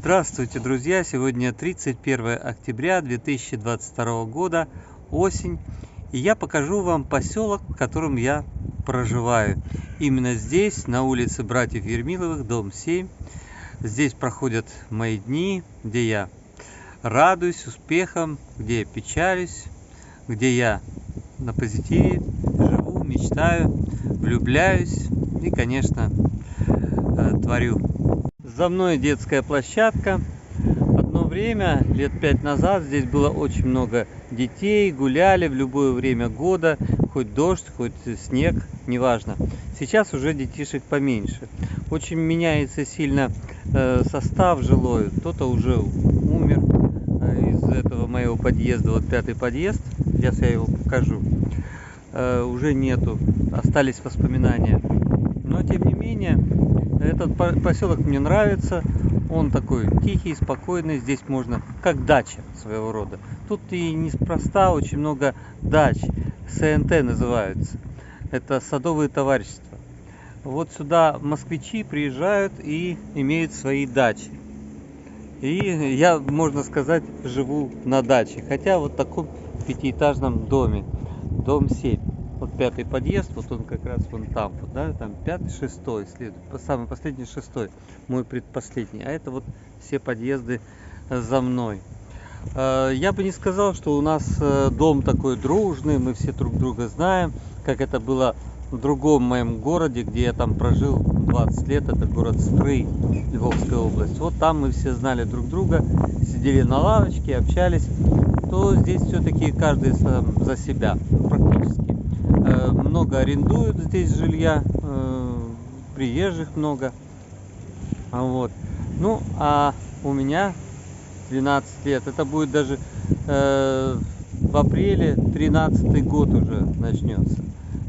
Здравствуйте, друзья! Сегодня 31 октября 2022 года, осень. И я покажу вам поселок, в котором я проживаю. Именно здесь, на улице Братьев Ермиловых, дом 7. Здесь проходят мои дни, где я радуюсь успехам, где я печалюсь, где я на позитиве живу, мечтаю, влюбляюсь и, конечно, творю. За мной детская площадка. Одно время, лет 5 назад, здесь было очень много детей, гуляли в любое время года, хоть дождь, хоть снег, неважно. Сейчас уже детишек поменьше. Очень меняется сильно состав жилой. Кто-то уже умер из этого моего подъезда, вот 5-й подъезд, сейчас я его покажу. Уже нету, остались воспоминания. Но тем не менее, этот поселок мне нравится, он такой тихий, спокойный, здесь можно, как дача своего рода. Тут и неспроста очень много дач, СНТ называются, это садовые товарищества. Вот сюда москвичи приезжают и имеют свои дачи. И я, можно сказать, живу на даче, хотя вот в таком пятиэтажном доме, дом 7. Вот 5-й подъезд, вот он как раз вон там, вот, да, там 5-й, 6-й следует, самый последний 6-й, мой предпоследний, а это вот все подъезды за мной. Я бы не сказал, что у нас дом такой дружный, мы все друг друга знаем, как это было в другом моем городе, где я там прожил 20 лет, это город Стрый, Львовская область. Вот там мы все знали друг друга, сидели на лавочке, общались, то здесь все-таки каждый сам за себя, практически. Много арендуют здесь жилья, приезжих много. Вот. Ну, а у меня 12 лет. Это будет даже в апреле 13-й год уже начнется.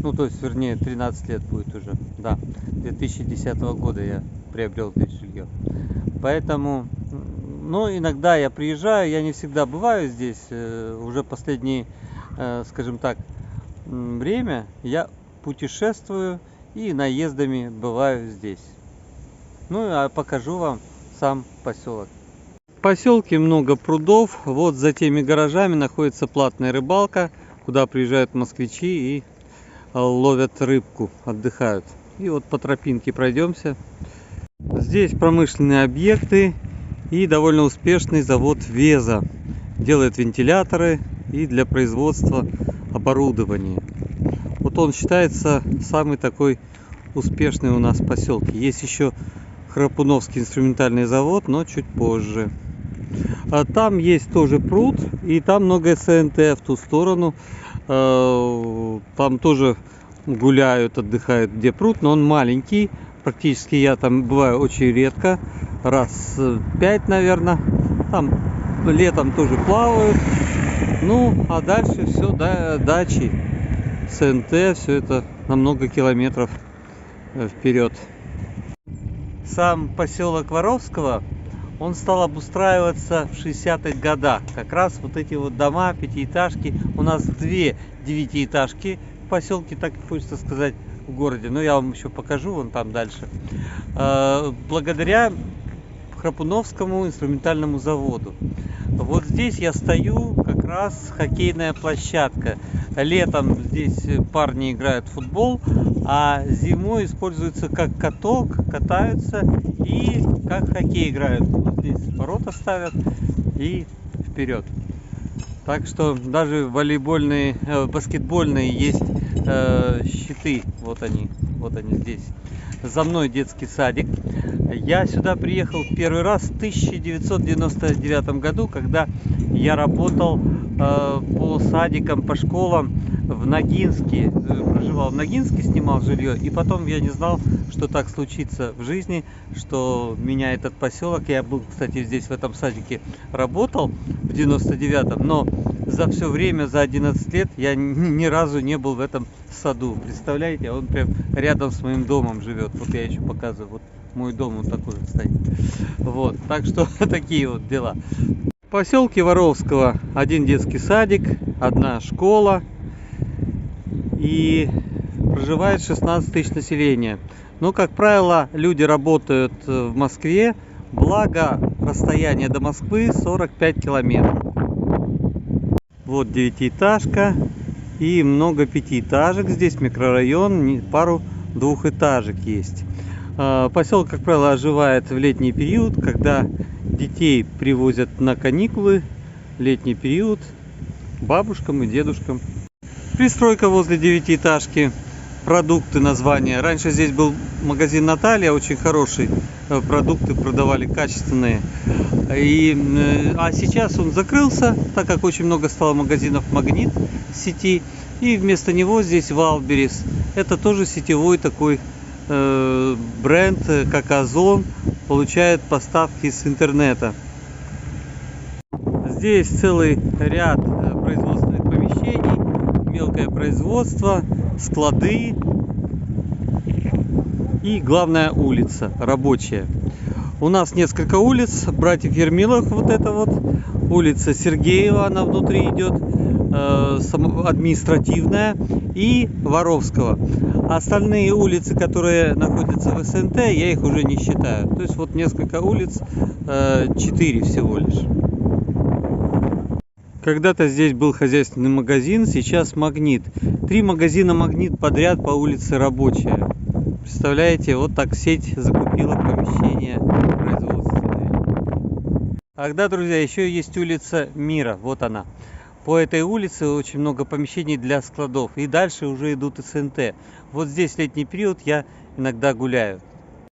Ну, то есть, вернее, 13 лет будет уже. Да, 2010 года я приобрел здесь жилье. Поэтому, ну, иногда я приезжаю, я не всегда бываю здесь. Уже последние, скажем так, время я путешествую и наездами бываю здесь. Ну а покажу вам сам поселок. В поселке много прудов. Вот за теми гаражами находится платная рыбалка, куда приезжают москвичи и ловят рыбку, отдыхают. И вот по тропинке пройдемся. Здесь промышленные объекты и довольно успешный завод Веза. Делает вентиляторы и для производства оборудования. Вот он считается самый такой успешный у нас в поселке. Есть еще Храпуновский инструментальный завод, но чуть позже. А там есть тоже пруд, и там много СНТ в ту сторону. Там тоже гуляют, отдыхают, где пруд, но он маленький. Практически я там бываю очень редко, раз 5, наверное. Там летом тоже плавают. Ну, а дальше все, да, дачи, СНТ, все это на много километров вперед. Сам поселок Воровского, он стал обустраиваться в 60-х годах. Как раз вот эти вот дома, пятиэтажки, у нас 2 девятиэтажки в поселке, так хочется сказать, в городе. Но я вам еще покажу, вон там дальше. Благодаря Храпуновскому инструментальному заводу. Вот здесь я стою, как раз хоккейная площадка. Летом здесь парни играют в футбол, а зимой используется как каток, катаются и как хоккей играют. Вот здесь ворота ставят и вперед. Так что даже волейбольные, баскетбольные есть щиты. Вот они здесь. За мной детский садик. Я сюда приехал первый раз в 1999 году, когда я работал по садикам, по школам в Ногинске. Проживал в Ногинске, снимал жилье. И потом я не знал, что так случится в жизни, что меня этот поселок, я был, кстати, здесь в этом садике работал в 99-м, но за все время, за 11 лет я ни разу не был в этом саду. Представляете, он прям рядом с моим домом живет. Вот я еще показываю, вот мой дом вот такой вот стоит. Вот, так что такие вот дела. В поселке Воровского один детский садик, одна школа и проживает 16 тысяч населения. Но, как правило, люди работают в Москве, благо расстояние до Москвы 45 километров. Вот девятиэтажка и много пятиэтажек. Здесь микрорайон, пару двухэтажек есть. Поселок, как правило, оживает в летний период, когда детей привозят на каникулы, летний период, бабушкам и дедушкам. Пристройка возле девятиэтажки, продукты, название. Раньше здесь был магазин Наталья, очень хороший, продукты продавали качественные. А сейчас он закрылся, так как очень много стало магазинов Магнит сети. И вместо него здесь Валберес. Это тоже сетевой такой бренд, как Озон, получает поставки с интернета. Здесь целый ряд производственных помещений, мелкое производство, склады и главная улица рабочая. У нас несколько улиц: братьев Ермиловых, вот это вот улица Сергеева, она внутри идет, административная, и Воровского. Остальные улицы, которые находятся в СНТ, я их уже не считаю. То есть вот несколько улиц, 4 всего лишь. Когда-то здесь был хозяйственный магазин, сейчас Магнит. 3 магазина Магнит подряд по улице Рабочая. Представляете, вот так сеть закупила помещения производственные. Тогда, друзья, еще есть улица Мира, вот она. По этой улице очень много помещений для складов. И дальше уже идут СНТ. Вот здесь летний период я иногда гуляю.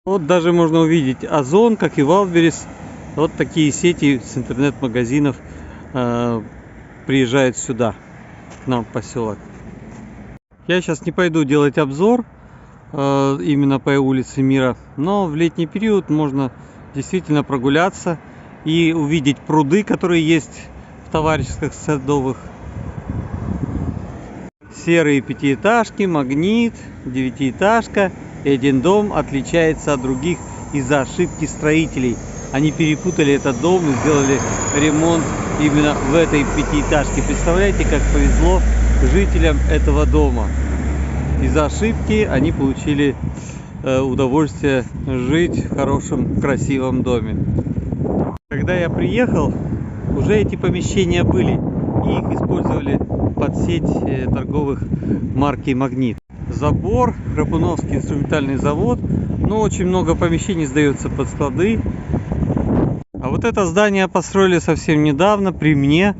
Вот даже можно увидеть Озон, как и Валберес. Вот такие сети с интернет-магазинов приезжают сюда, к нам в поселок. Я сейчас не пойду делать обзор именно по улице Мира. Но в летний период можно действительно прогуляться и увидеть пруды, которые есть в товарищеских садовых. Серые пятиэтажки, Магнит, девятиэтажка. И один дом отличается от других из-за ошибки строителей. Они перепутали этот дом и сделали ремонт именно в этой пятиэтажке. Представляете, как повезло жителям этого дома. Из-за ошибки они получили удовольствие жить в хорошем, красивом доме. Когда я приехал, уже эти помещения были, и их использовали под сеть торговых марки Магнит. Забор, Храпуновский инструментальный завод, но очень много помещений сдается под склады. А вот это здание построили совсем недавно при мне,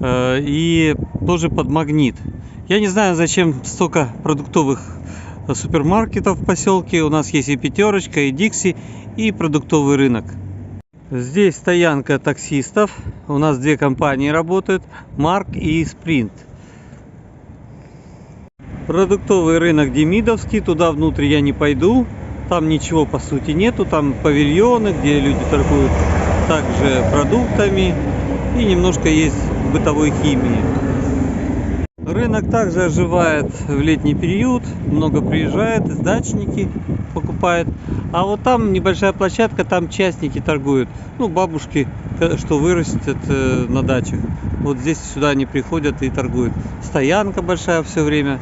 и тоже под Магнит. Я не знаю, зачем столько продуктовых супермаркетов в поселке. У нас есть и Пятерочка, и Дикси, и продуктовый рынок. Здесь стоянка таксистов. У нас 2 компании работают: Марк и Спринт. Продуктовый рынок Демидовский. Туда внутрь я не пойду. Там ничего по сути нету. Там павильоны, где люди торгуют также продуктами. И немножко есть бытовой химии. Рынок также оживает в летний период. Много приезжает, дачники покупают. А вот там небольшая площадка, там частники торгуют. Ну, бабушки, что вырастет на дачах. Вот здесь сюда они приходят и торгуют. Стоянка большая все время.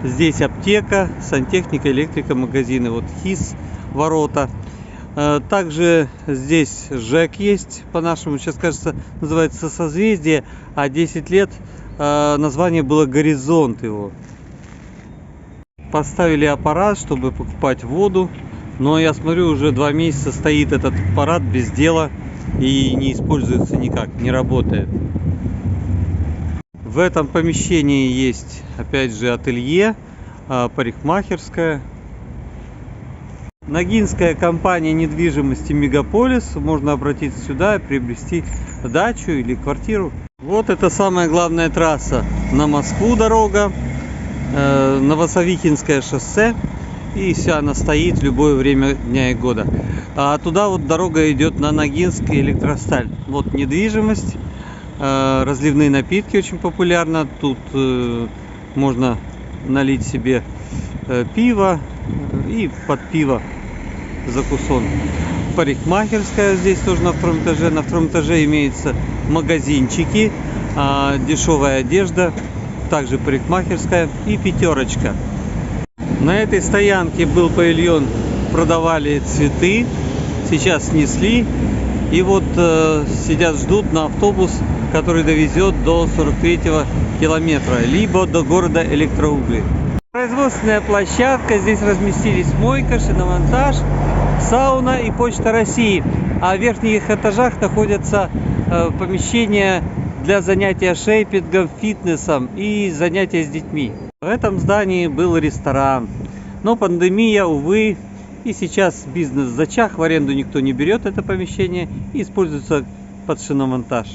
Здесь аптека, сантехника, электрика, магазины. Вот ХИС, ворота. Также здесь ЖЭК есть, по-нашему сейчас, кажется, называется Созвездие, а 10 лет название было Горизонт его. Поставили аппарат, чтобы покупать воду, но я смотрю, уже 2 месяца стоит этот аппарат без дела и не используется никак, не работает. В этом помещении есть опять же ателье, парикмахерская. Ногинская компания недвижимости Мегаполис. Можно обратиться сюда и приобрести дачу или квартиру. Вот это самая главная трасса. На Москву дорога, Новосовихинское шоссе. И вся она стоит в любое время дня и года. А туда вот дорога идет на Ногинск и Электросталь. Вот недвижимость, разливные напитки очень популярно. Тут можно налить себе пиво и под пиво закусон. Парикмахерская здесь тоже на 2-м этаже. На 2-м этаже имеются магазинчики, дешевая одежда, также парикмахерская и Пятерочка. На этой стоянке был павильон, продавали цветы, сейчас снесли. И вот сидят, ждут на автобус, который довезет до 43-го километра, либо до города Электроугли. Производственная площадка, здесь разместились мойка, шиномонтаж, сауна и Почта России. А в верхних этажах находятся помещения для занятия шейпингом, фитнесом и занятия с детьми. В этом здании был ресторан, но пандемия, увы, и сейчас бизнес зачах, в аренду никто не берет это помещение и используется под шиномонтаж.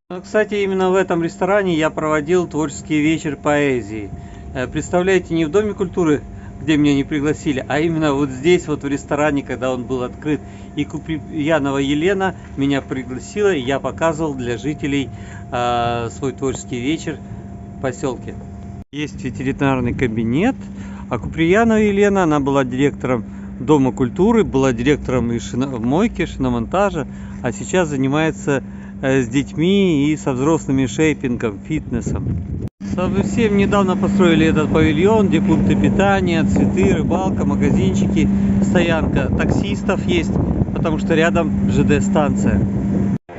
Но, кстати, именно в этом ресторане я проводил творческий вечер поэзии. Представляете, не в Доме культуры, где меня не пригласили, а именно вот здесь, вот в ресторане, когда он был открыт. И Куприянова Елена меня пригласила, и я показывал для жителей свой творческий вечер в поселке. Есть ветеринарный кабинет, а Куприянова Елена, она была директором Дома культуры, была директором и мойки, шиномонтажа, а сейчас занимается с детьми и со взрослыми шейпингом, фитнесом. Совсем недавно построили этот павильон, где пункты питания, цветы, рыбалка, магазинчики, стоянка таксистов есть, потому что рядом ЖД-станция.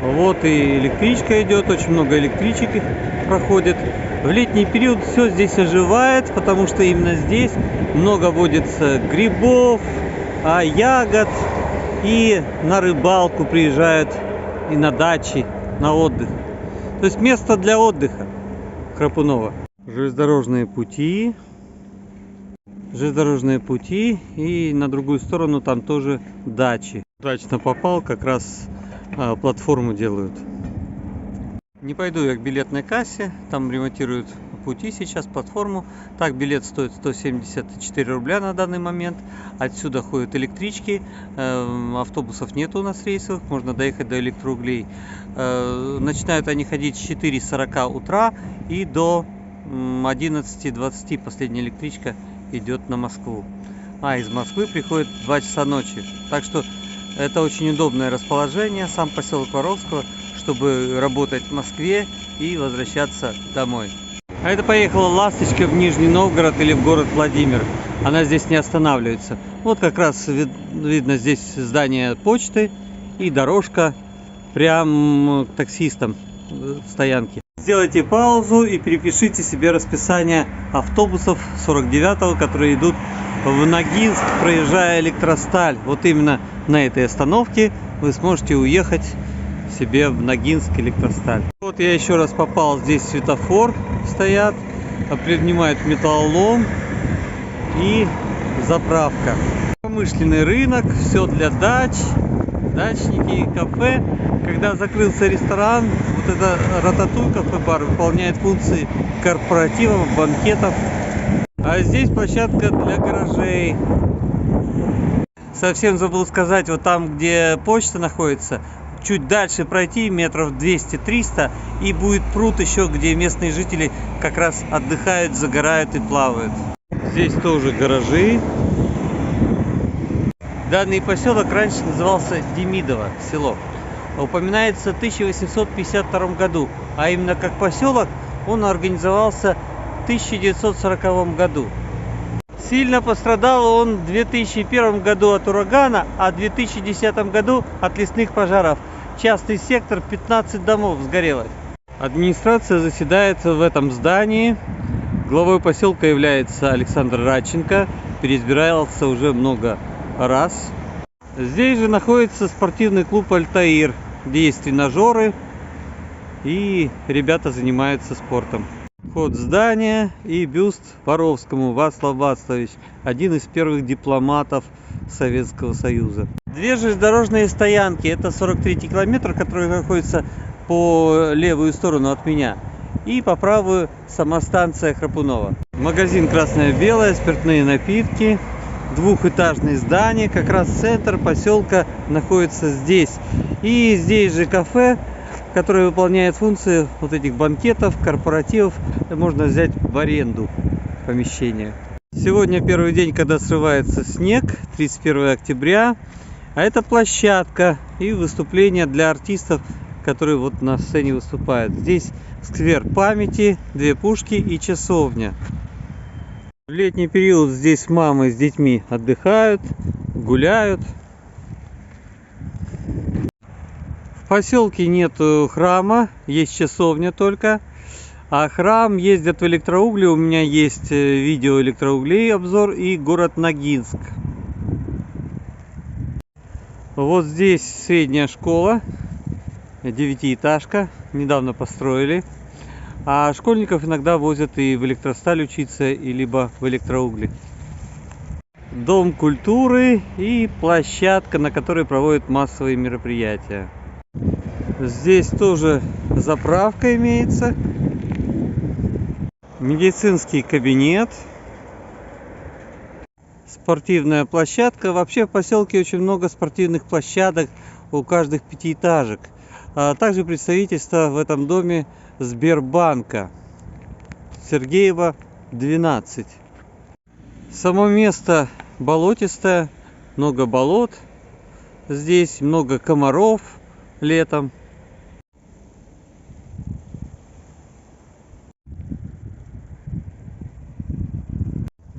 Вот и электричка идет, очень много электричек проходит. В летний период все здесь оживает, потому что именно здесь много водится грибов, ягод, и на рыбалку приезжают, и на дачи, на отдых. То есть место для отдыха. Храпунова. Железнодорожные пути, и на другую сторону там тоже дачи. Удачно попал, как раз платформу делают. Не пойду я к билетной кассе, там ремонтируют пути сейчас, платформу. Так, билет стоит 174 рубля на данный момент. Отсюда ходят электрички, автобусов нет у нас рейсовых, можно доехать до Электроуглей. Начинают они ходить с 4:40 утра и до 11:20 последняя электричка идет на Москву. Из Москвы приходит 2 часа ночи. Так что это очень удобное расположение, сам поселок Воровского, чтобы работать в Москве и возвращаться домой. А это поехала «Ласточка» в Нижний Новгород или в город Владимир. Она здесь не останавливается. Вот как раз видно здесь здание почты и дорожка прям к таксистам в стоянке. Сделайте паузу и перепишите себе расписание автобусов 49-го, которые идут в Ногинск, проезжая Электросталь. Вот именно на этой остановке вы сможете уехать себе в Ногинск, Электросталь. Вот я еще раз попал, здесь светофор стоят, принимают металлолом и заправка. Промышленный рынок, все для дач, дачники, кафе. Когда закрылся ресторан, вот это Рататуй кафе-бар выполняет функции корпоративов, банкетов. А здесь площадка для гаражей. Совсем забыл сказать, вот там, где почта находится, чуть дальше пройти, метров 200-300, и будет пруд еще, где местные жители как раз отдыхают, загорают и плавают. Здесь тоже гаражи. Данный поселок раньше назывался Демидово, село. Упоминается в 1852 году, а именно как поселок он организовался в 1940 году. Сильно пострадал он в 2001 году от урагана, а в 2010 году от лесных пожаров. Частный сектор, 15 домов сгорело. Администрация заседает в этом здании. Главой поселка является Александр Радченко. Переизбирался уже много раз. Здесь же находится спортивный клуб «Альтаир», где есть тренажеры и ребята занимаются спортом. Вход в здание и бюст Воровскому. Вацлав Вацлавович, один из первых дипломатов Советского Союза. Две железнодорожные стоянки. Это 43-й километр, который находится по левую сторону от меня. И по правую сама станция Храпунова. Магазин «Красное-белое», спиртные напитки. Двухэтажное здание. Как раз центр поселка находится здесь. И здесь же кафе, которое выполняет функции вот этих банкетов, корпоративов. Можно взять в аренду помещение. Сегодня первый день, когда срывается снег, 31 октября. А это площадка и выступления для артистов, которые вот на сцене выступают. Здесь сквер памяти, две пушки и часовня. В летний период здесь мамы с детьми отдыхают, гуляют. В поселке нет храма, есть часовня только. А храм ездят в электроугли. У меня есть видео электроуглей, обзор, и город Ногинск. Вот здесь средняя школа, 9-этажка, недавно построили. А школьников иногда возят и в электросталь учиться, и либо в электроугли. Дом культуры и площадка, на которой проводят массовые мероприятия. Здесь тоже заправка имеется. Медицинский кабинет. Спортивная площадка. Вообще в поселке очень много спортивных площадок у каждых 5-этажек. А также представительство в этом доме Сбербанка. Сергеева, 12. Само место болотистое, много болот. Здесь много комаров летом.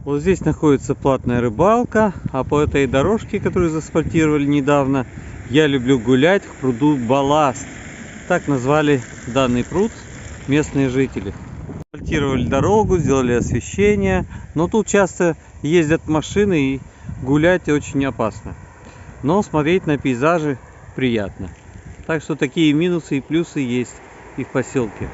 Вот здесь находится платная рыбалка, а по этой дорожке, которую заасфальтировали недавно, я люблю гулять в пруду Балласт. Так назвали данный пруд местные жители. Асфальтировали дорогу, сделали освещение, но тут часто ездят машины и гулять очень опасно. Но смотреть на пейзажи приятно. Так что такие минусы и плюсы есть и в поселке.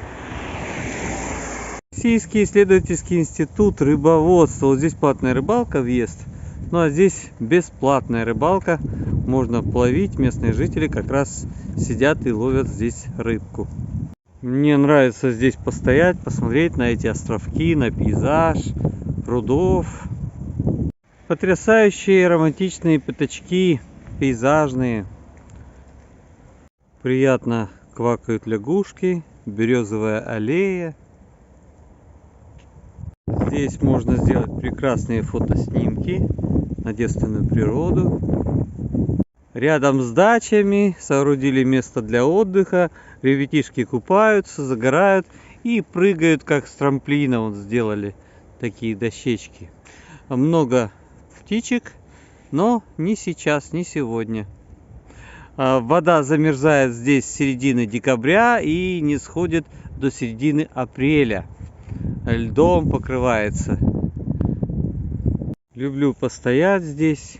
Российский исследовательский институт рыбоводства. Вот здесь платная рыбалка, въезд. Ну а здесь бесплатная рыбалка. Можно ловить. Местные жители как раз сидят и ловят здесь рыбку. Мне нравится здесь постоять, посмотреть на эти островки, на пейзаж, прудов. Потрясающие романтичные пятачки, пейзажные. Приятно квакают лягушки, березовая аллея. Здесь можно сделать прекрасные фотоснимки на девственную природу. Рядом с дачами соорудили место для отдыха. Ребятишки купаются, загорают и прыгают, как с трамплина. Вот сделали такие дощечки. Много птичек, но не сейчас, не сегодня. Вода замерзает здесь с середины декабря и не сходит до середины апреля. Льдом покрывается. Люблю постоять здесь,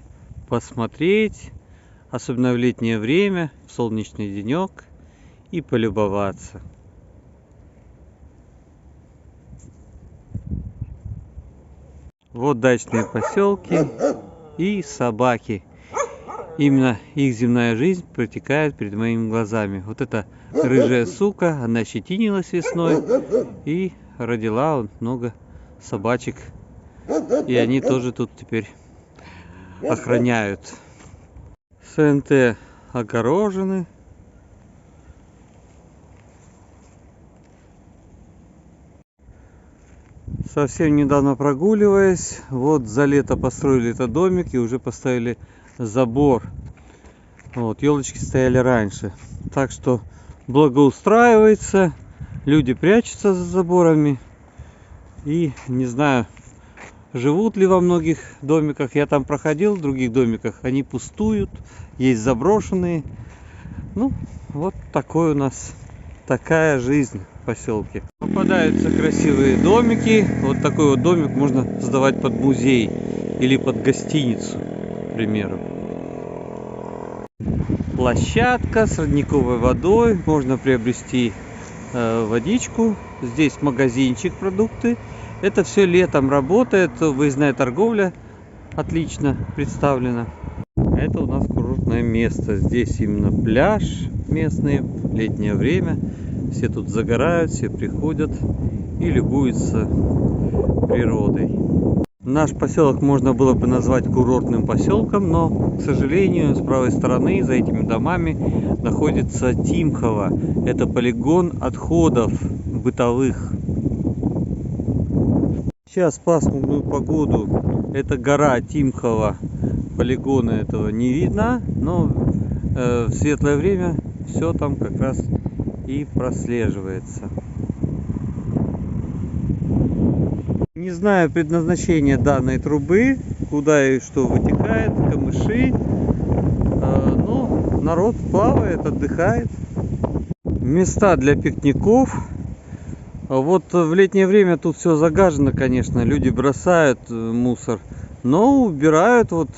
посмотреть, особенно в летнее время, в солнечный денек, и полюбоваться. Вот дачные поселки и собаки. Именно их земная жизнь протекает перед моими глазами. Вот эта рыжая сука, она ощетинилась весной и родила много собачек. И они тоже тут теперь охраняют. СНТ огорожены. Совсем недавно прогуливаясь, вот за лето построили этот домик и уже поставили забор. Вот, елочки стояли раньше. Так что благоустраивается, люди прячутся за заборами. И не знаю, живут ли во многих домиках. Я там проходил, в других домиках они пустуют, есть заброшенные. Ну, вот такой у нас, такая жизнь в поселке. Попадаются красивые домики. Вот такой вот домик можно сдавать под музей или под гостиницу, к примеру. Площадка с родниковой водой. Можно приобрести водичку. Здесь магазинчик, продукты. Это все летом работает. Выездная торговля отлично представлена. Это у нас курортное место. Здесь именно пляж местный в летнее время. Все тут загорают, все приходят и любуются природой. Наш поселок можно было бы назвать курортным поселком, но, к сожалению, с правой стороны за этими домами находится Тимхово. Это полигон отходов бытовых. Сейчас пасмурную погоду, это гора Тимхово, полигона этого не видно, но в светлое время все там как раз и прослеживается. Не знаю предназначения данной трубы, куда и что вытекает, камыши, но народ плавает, отдыхает. Места для пикников. Вот в летнее время тут все загажено, конечно, люди бросают мусор, но убирают. Вот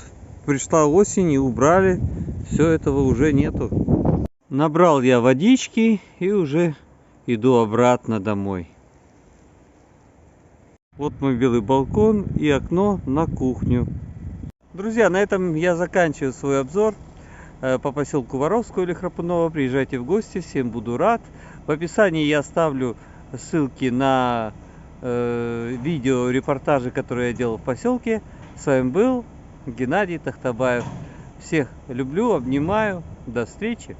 пришла осень и убрали, все этого уже нету. Набрал я водички и уже иду обратно домой. Вот мой белый балкон и окно на кухню. Друзья, на этом я заканчиваю свой обзор по поселку Воровского или Храпунова. Приезжайте в гости, всем буду рад. В описании я оставлю ссылки на видео, репортажи, которые я делал в поселке. С вами был Геннадий Тахтабаев. Всех люблю, обнимаю. До встречи.